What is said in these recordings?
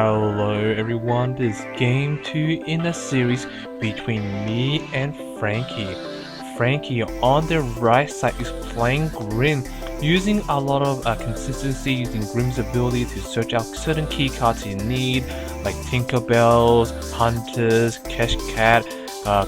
Hello everyone, this is game 2 in a series between me and Franky. Franky on the right side is playing Grimm, using a lot of consistency, using Grimm's ability to search out certain key cards you need, like Tinkerbells, Hunters, Cash Cat,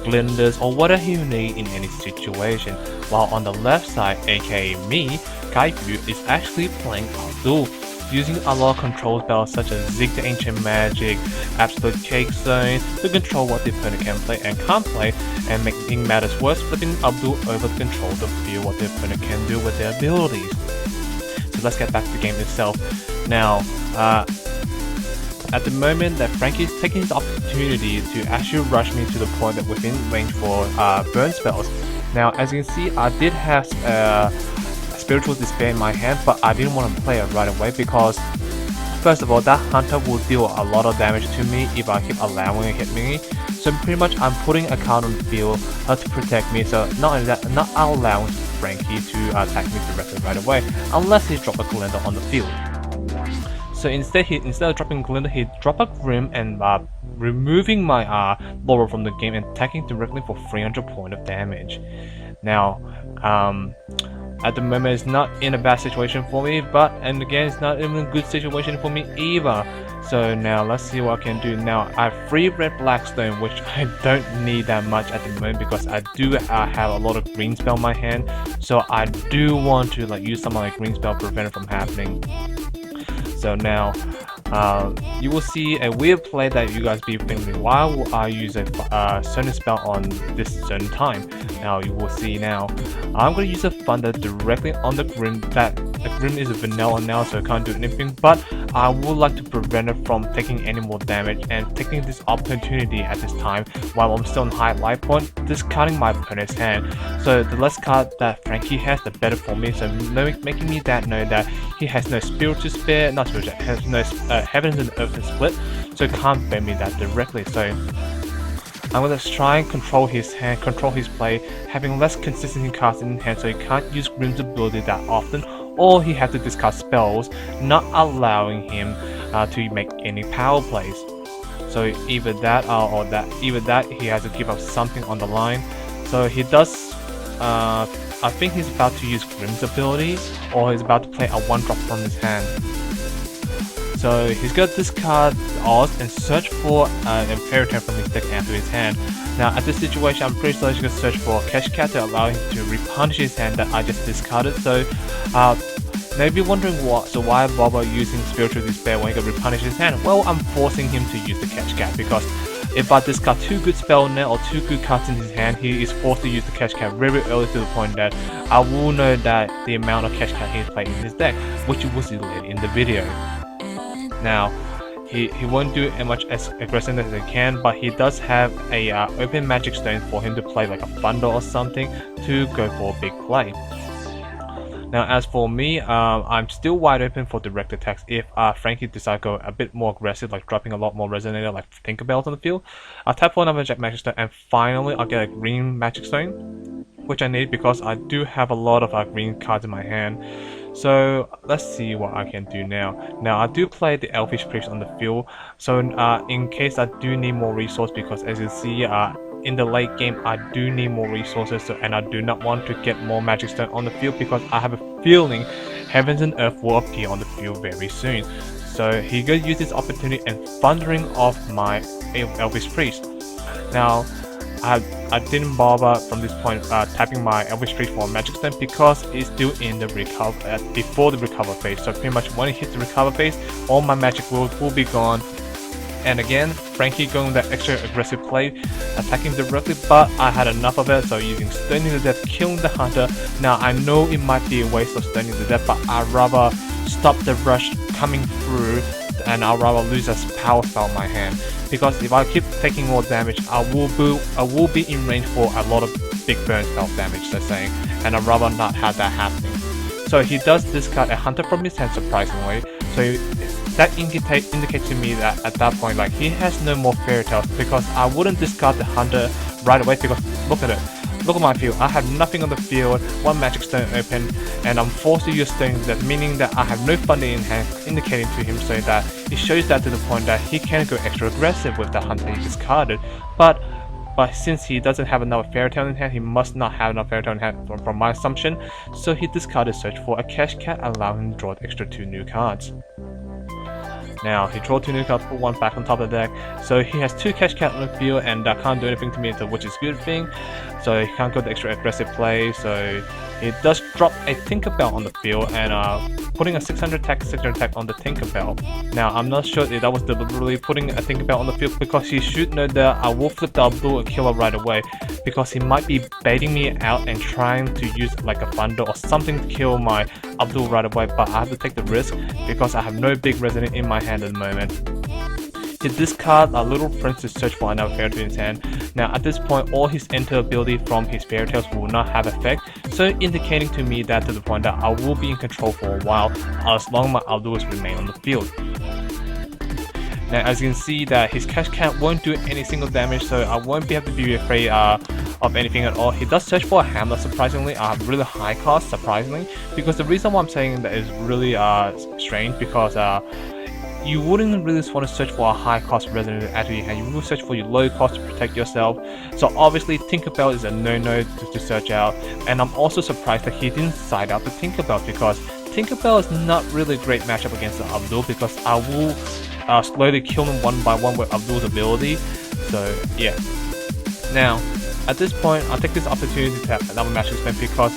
Glinders, or whatever you need in any situation. While on the left side, aka me, Kaifu is actually playing Abdul, using a lot of control spells such as Zig the Ancient Magic, Absolute Cake Zone to control what the opponent can play and can't play, and making matters worse, flipping Abdul over to control the field what the opponent can do with their abilities. So let's get back to the game itself. Now, at the moment that Franky is taking his opportunity to actually rush me to the point that within range for burn spells. Now, as you can see, I did have Spiritual Despair in my hand, but I didn't want to play it right away because first of all, that Hunter will deal a lot of damage to me if I keep allowing it to hit me. So pretty much I'm putting a card on the field to protect me, so not only that, not allowing Franky to attack me directly right away unless he drop a Glinda on the field. So instead of dropping Glinda, he dropped a Grimm and removing my Laurel from the game and attacking directly for 300 points of damage. Now, at the moment, it's not in a bad situation for me, and again, it's not even a good situation for me either. So now, let's see what I can do. Now, I have 3 red black stone, which I don't need that much at the moment because I do have a lot of green spell in my hand. So I do want to use some of my green spell to prevent it from happening. So now, you will see a weird play that you guys be thinking, why will I use a certain spell on this certain time? Now you will see now, I'm going to use a Thunder directly on the Grimm. The Grimm is a vanilla now, so I can't do anything, but I would like to prevent it from taking any more damage and taking this opportunity at this time while I'm still on high life point, discarding my opponent's hand. So the less card that Franky has, the better for me, so making me know that he has no Spiritual Spare, not Spiritual, has no Heavens and Earth and Split, so can't ban me that directly. So I'm going to try and control his hand, control his play, having less consistency cards in hand so he can't use Grimm's ability that often, or he has to discard spells, not allowing him to make any power plays. So either that or that he has to give up something on the line. So he does, I think he's about to use Grimm's ability, or he's about to play a 1-drop from his hand. So he's got this card Oz and search for a fairy tale from his deck after his hand. Now at this situation, I'm pretty sure he's gonna search for Cash Cat to allow him to repunish his hand that I just discarded. So now if you're wondering why bother using Spiritual Despair when he can repunish his hand? Well, I'm forcing him to use the Cash Cat because if I discard 2 good spells now or 2 good cards in his hand, he is forced to use the Cash Cat very early to the point that I will know that the amount of Cash Cat he's played in his deck, which you will see later in the video. Now, he won't do as much as aggressive as he can, but he does have a open magic stone for him to play like a Thunder or something to go for a big play. Now as for me, I'm still wide open for direct attacks if Franky decides to go a bit more aggressive, like dropping a lot more Resonator like Tinkerbells on the field. I'll tap for another magic stone and finally I'll get a green magic stone, which I need because I do have a lot of green cards in my hand. So let's see what I can do now. Now I do play the Elfish Priest on the field, so in case I do need more resource, because as you see in the late game I do need more resources, and I do not want to get more magic stone on the field because I have a feeling Heavens and Earth will appear on the field very soon. So he gonna use this opportunity and thundering off my Elfish Priest. Now I didn't bother from this point tapping my Elvish Priest for a magic stone because it's still in the before the recover phase. So pretty much when it hits the recover phase, all my magic will be gone. And again, Franky going that extra aggressive play, attacking directly, but I had enough of it, so using Stoning to Death, killing the Hunter. Now I know it might be a waste of Stoning to Death, but I'd rather stop the rush coming through, and I'd rather lose a power spell in my hand. Because if I keep taking more damage, I will be in range for a lot of big burn spell damage, they're saying, and I'd rather not have that happening. So he does discard a Hunter from his hand surprisingly, so that indicates to me that at that point he has no more fairy tales, because I wouldn't discard the Hunter right away because look look at my field. I have nothing on the field, one magic stone open, and I'm forced to use stones, that meaning that I have no funding in hand, indicating to him so that it shows that to the point that he can go extra aggressive with the hunt that he discarded. But since he doesn't have another fairy tale in hand, he must not have enough fairy tale in hand from my assumption, so he discarded search for a cash cat, allowing him to draw the extra 2 new cards. Now, he drew 2 new cards, put 1 back on top of the deck, so he has 2 cash cat on the field, and that can't do anything to me, which is a good thing. So he can't go the extra aggressive play, so he does drop a Tinkerbell on the field, and putting a 600 attack on the Tinkerbell. Now, I'm not sure if that was deliberately putting a Tinkerbell on the field, because he should know that I will flip the Abdul a killer right away, because he might be baiting me out and trying to use like a thunder or something to kill my Abdul right away, but I have to take the risk because I have no big resident in my hand at the moment. He discards a Little Prince to search for another fairy tale in his hand. Now at this point, all his enter ability from his fairy tales will not have effect, so indicating to me that to the point that I will be in control for a while as long as my Abduls remain on the field. Now as you can see that his cash cat won't do any single damage, so I won't be able to be afraid of anything at all. He does search for a hamlet, surprisingly, really high cost, surprisingly, because the reason why I'm saying that is really strange, because you wouldn't really want to search for a high cost resident at your hand. You will search for your low cost to protect yourself. So obviously Tinkerbell is a no-no to search out, and I'm also surprised that he didn't side out the Tinkerbell, because Tinkerbell is not really a great matchup against the Abdul, because I will slowly kill him one by one with Abdul's ability. So yeah. Now at this point, I'll take this opportunity to have another magic stone, because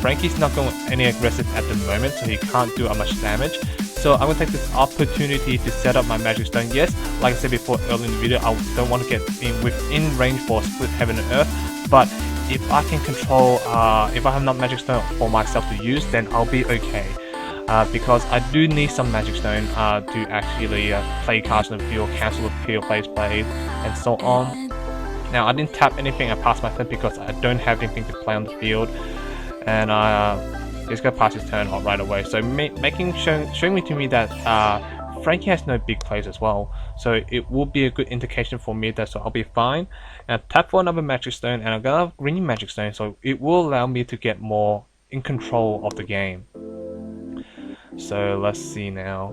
Franky's not going any aggressive at the moment, so he can't do much damage. So I'm going to take this opportunity to set up my magic stone. Yes, like I said before earlier in the video, I don't want to get within range for split heaven and earth, but if I can control, if I have enough magic stone for myself to use, then I'll be okay. Because I do need some magic stone to actually play cards in the field, cancel the field played, and so on. Now I didn't tap anything, I passed my turn because I don't have anything to play on the field, and he's gonna pass his turn off right away. So showing me to me that Franky has no big plays as well, so it will be a good indication for me that so I'll be fine. And tap for another magic stone, and I got a green magic stone, so it will allow me to get more in control of the game. So let's see now.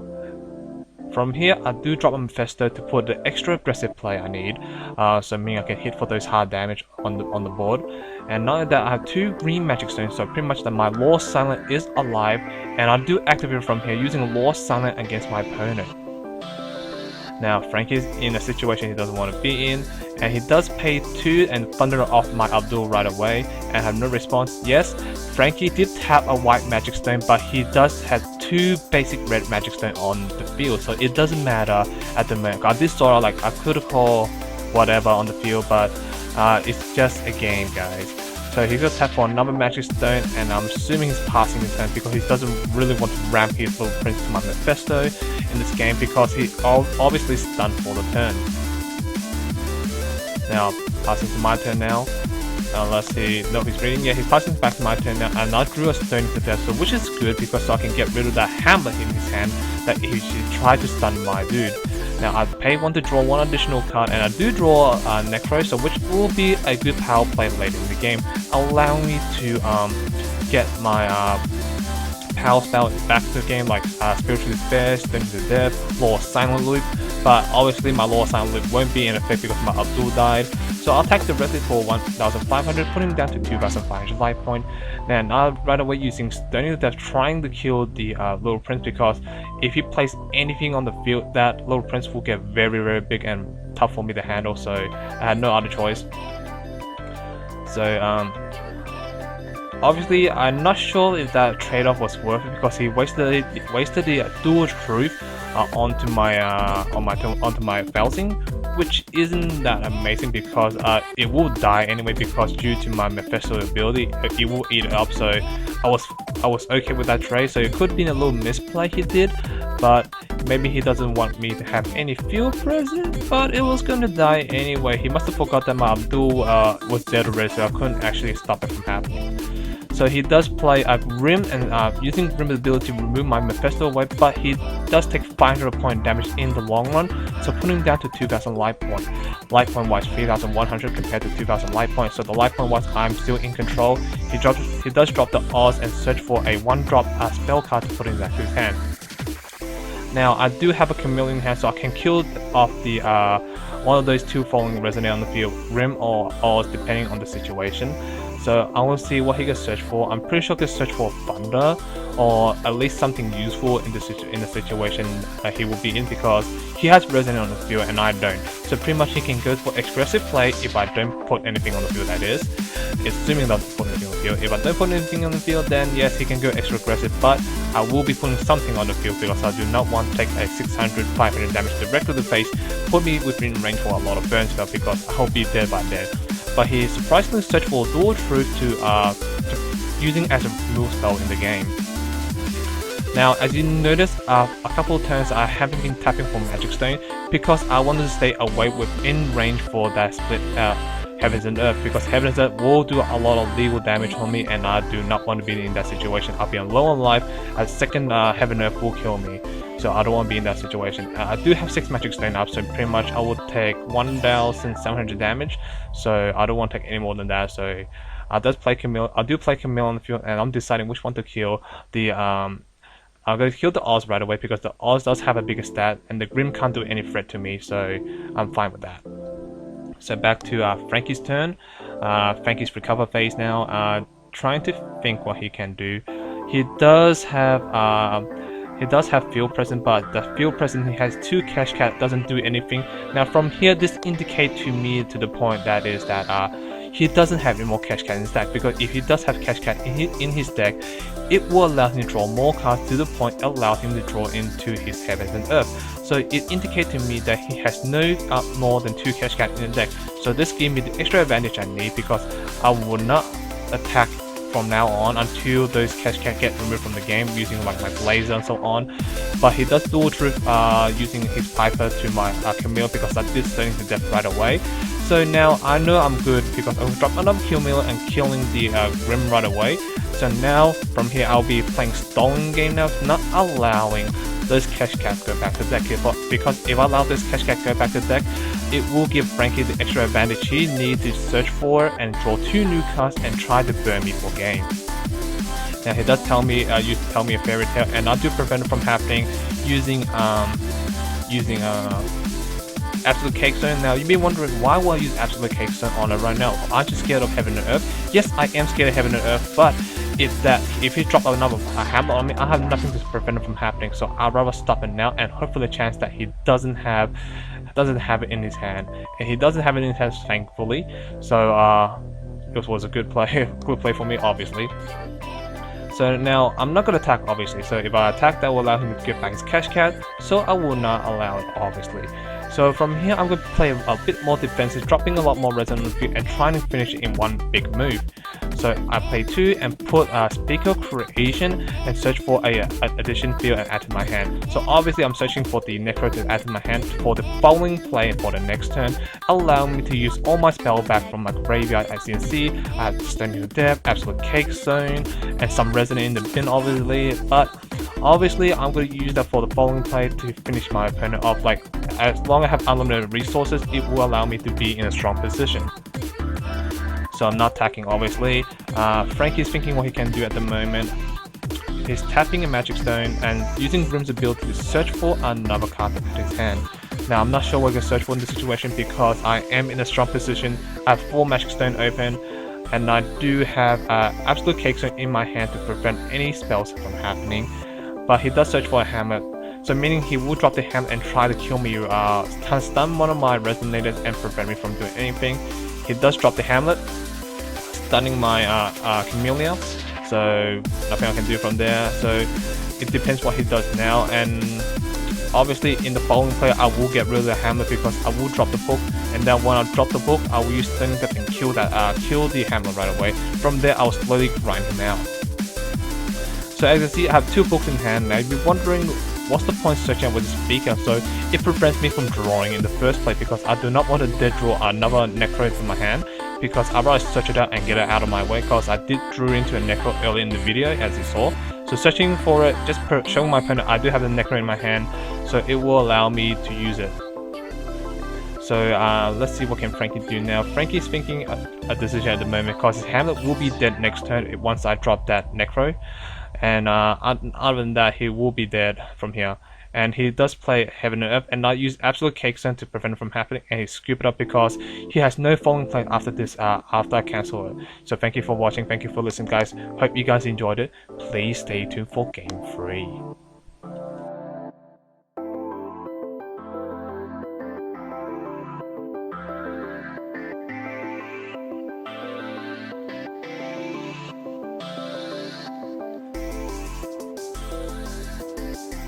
From here, I do drop a Mephisto to put the extra aggressive play I need, so meaning I can hit for those hard damage on the board. And not only that, I have 2 green magic stones, so pretty much that my Law Silent is alive, and I do activate from here using Law Silent against my opponent. Now Franky's in a situation he doesn't want to be in, and he does pay 2 and thunder off my Abdul right away and have no response. Yes, Franky did tap a white magic stone, but he does have 2 basic red magic stone on the field, so it doesn't matter at the moment. I did sort of like a critical whatever on the field, but it's just a game, guys. So he's gonna tap for another magic stone, and I'm assuming he's passing his turn because he doesn't really want to ramp his Little Prince to my Mephisto in this game, because he obviously stunned for the turn. Now passing to my turn now. Unless he's reading. Yeah, he's passing back to my turn now, and I drew a stone to death, so which is good because so I can get rid of that hamlet in his hand that he should try to stun my dude. Now I pay 1 to draw 1 additional card, and I do draw Necro, so which will be a good power play later in the game, allowing me to get my power spell back to the game, like Spiritual Despair, Stone to Death, Law Silent Loop. But obviously my Law Silent Loop won't be in effect because my Abdul died. So I'll attack directly for 1,500, putting him down to 2,500 life point. Then I'll right away using Stone to Death, trying to kill the Little Prince, because if he plays anything on the field, that Little Prince will get very, very big and tough for me to handle, so I had no other choice. So obviously I'm not sure if that trade-off was worth it, because he wasted the Dual Truth onto my FoWTCG, which isn't that amazing because it will die anyway, because due to my Mephisto ability it will eat it up. So I was okay with that trade. So it could have been a little misplay he did, but maybe he doesn't want me to have any field present, but it was gonna die anyway. He must have forgot that my Abdul was dead already, so I couldn't actually stop it from happening. So he does play a Grimm, and using Grimm's ability to remove my Mephisto away, but he does take 500 point damage in the long run, so putting him down to 2000 life point. Life point wise 3100 compared to 2000 life points, so the life point wise I'm still in control. He does drop the odds and search for a 1-drop spell card to put in that his hand. Now I do have a Chameleon in hand, so I can kill off the one of those two falling resonate on the field, Grimm or Oz, depending on the situation. So I will see what he can search for. I'm pretty sure he can search for Thunder, or at least something useful in the situation he will be in, because he has Resonate on the field and I don't. So pretty much he can go for aggressive play if I don't put anything on the field, that is. Assuming that I don't put anything on the field. If I don't put anything on the field, then yes, he can go extra aggressive, but I will be putting something on the field because I do not want to take a 600, 500 damage direct to the face, put me within range for a lot of burn spell because I'll be dead by then. But he surprisingly searched for Dual Truth to using as a move spell in the game. Now, as you notice, a couple of turns I haven't been tapping for Magic Stone because I wanted to stay away within range for that split Heavens and Earth, because Heavens and Earth will do a lot of legal damage on me and I do not want to be in that situation. I'll be on low on life, a second Heaven and Earth will kill me. So I don't want to be in that situation. I do have 6 Magic Stone up, so pretty much I would take 1700 damage. So I don't want to take any more than that. So I do play Camille on the field, and I'm deciding which one to kill. I'm going to kill the Oz right away because the Oz does have a bigger stat, and the Grimm can't do any threat to me, so I'm fine with that. So back to Franky's turn. Franky's recover phase now. Trying to think what he can do. He does have field present, but the field present he has 2 cash cat doesn't do anything. Now from here, this indicates to me to the point that is that he doesn't have any more cash cat in his deck, because if he does have cash cat in his deck, it will allow him to draw more cards to the point allow him to draw into his Heavens and Earth. So it indicates to me that he has no more than 2 cash cat in the deck. So this gives me the extra advantage I need, because I will not attack from now on until those cash cat get removed from the game using like my Blazer and so on. But he does Dual Truth using his Piper to my Camille, because I did stun him to death right away. So now I know I'm good because I will drop another Kill Miller and killing the Grimm right away. So now from here I'll be playing Stolen game now, not allowing those cash cats go back to deck, because if I allow this cash cat go back to deck, it will give Franky the extra advantage he needs to search for and draw 2 new cards and try to burn me for game. Now he does tell me, used to tell me a fairy tale, and I do prevent it from happening using Absolute Cake Stone. Now you've been wondering why will I use Absolute Cake Stone on it right now? Aren't you scared of Heaven and Earth? Yes, I am scared of Heaven and Earth, but if he drop another hammer on me, I have nothing to prevent it from happening. So I'd rather stop it now, and hope for the chance that he doesn't have it in his hand, and he doesn't have it in his hand, thankfully. So it was a good play, for me, obviously. So now I'm not gonna attack, obviously. So if I attack, that will allow him to get back his cash cat. So I will not allow it, obviously. So from here, I'm going to play a bit more defensive, dropping a lot more resonance on the field and trying to finish it in one big move. So I play 2 and put Speaker Creation and search for a addition field and add to my hand. So obviously I'm searching for the Necro to add to my hand for the following play for the next turn, allowing me to use all my spell back from my graveyard. As you can see, I have Standing to Death, Absolute Cake Zone, and some Resonate in the bin, obviously. But obviously I'm going to use that for the following play to finish my opponent off. Like, as long as I have unlimited resources, it will allow me to be in a strong position. So I'm not attacking, obviously. Franky's thinking what he can do at the moment. He's tapping a Magic Stone and using Grimm's ability to search for another card to put his hand. Now I'm not sure what I can search for in this situation because I am in a strong position. I have 4 Magic Stone open, and I do have Absolute Cake Stone in my hand to prevent any spells from happening. But he does search for a hammer. So meaning he will drop the hammer and try to kill me, stun one of my resonators and prevent me from doing anything. He does drop the hamlet, stunning my Camellia, so nothing I can do from there. So it depends what he does now, and obviously in the following play I will get rid of the hamlet because I will drop the book, and then when I drop the book I will use Stunning Death and kill the hamlet right away. From there I will slowly grind him out. So as you can see, I have 2 books in hand. Now you'll be wondering what's the point searching with the speaker. So it prevents me from drawing in the first place because I do not want to dead draw another Necro from my hand. because I'd rather search it out and get it out of my way, because I did drew into a Necro early in the video, as you saw. So searching for it, just showing my opponent I do have the Necro in my hand, so it will allow me to use it. So let's see what can Franky do now. Franky's thinking a decision at the moment, because his Hamlet will be dead next turn once I drop that Necro. And other than that, he will be dead from here. And he does play Heaven and Earth, and I use Absolute Cake Stone to prevent it from happening, and he scoop it up because he has no falling plane after this, after I cancel it. So thank you for watching, thank you for listening guys, hope you guys enjoyed it. Please stay tuned for Game 3.